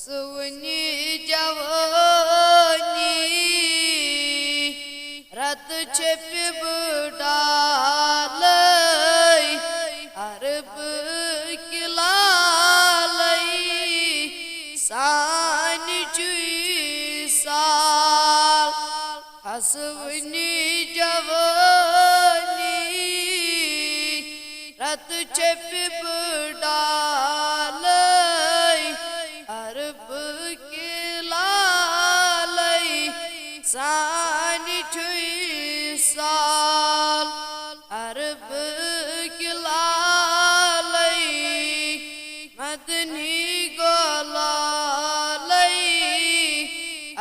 हसवनी जवानी रत छप डालई अरब किलालई सान चुई साल हसवनी जवानी रत छप डालई अरब किलालई सान चुई साल अरब किलालई मदनी गोलालई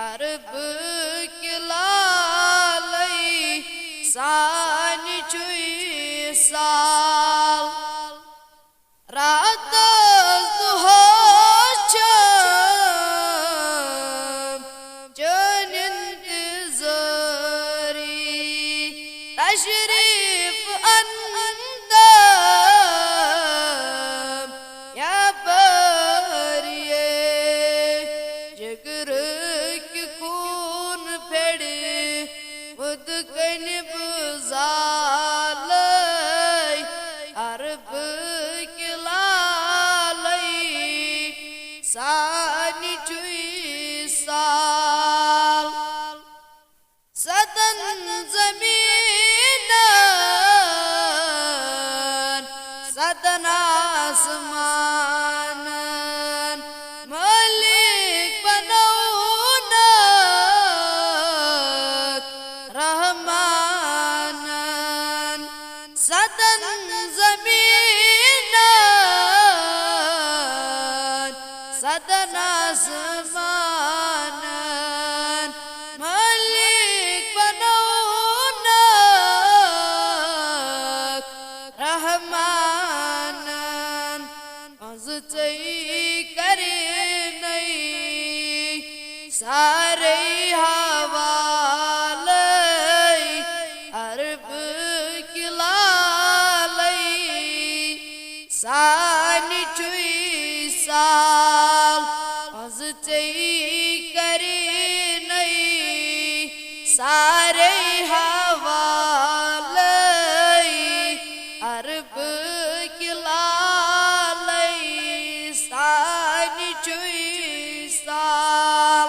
अरब किलालई सान चुई साल रात तशरीफ अंदम या बरिए जिगर की खून फेड़े खुद कन बुझालई अरब किलालई सान चुई साल सदन जमीन सदन आसमान मलिक बनौन रहमान सदन जमीन सदन आसमान मलिक बनौन रहमान करे नहीं सारे हवालई अरब किलालई सान चुई साल करे नहीं सारे हवालई अरब किलालई सान चुई साल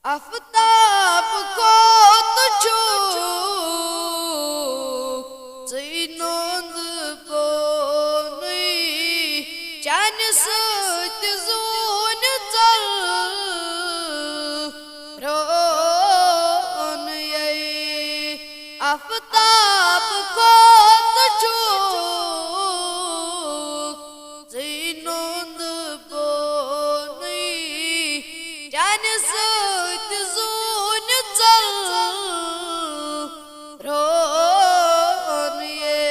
आफताब को तुझो नोंद बोनी चान सत जोन चल रोन ये आफताब को तुझो नोंद बोनी चान सत जोन चल रोन ये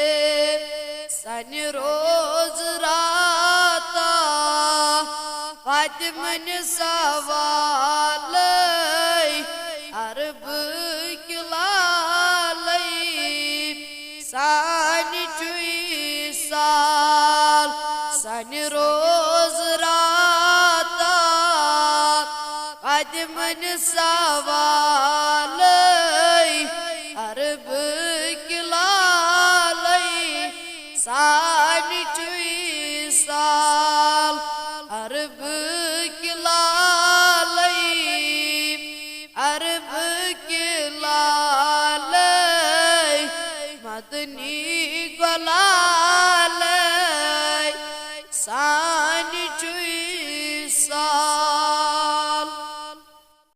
सन रोज राता फातिमन सवालई अरब किलालई सान चुई साल सन रोज राता फातिमन सवालई अरब किलालई सान चुई साल अरब किलालई अरब किलालई मदनी गोलालई सान चुई साल।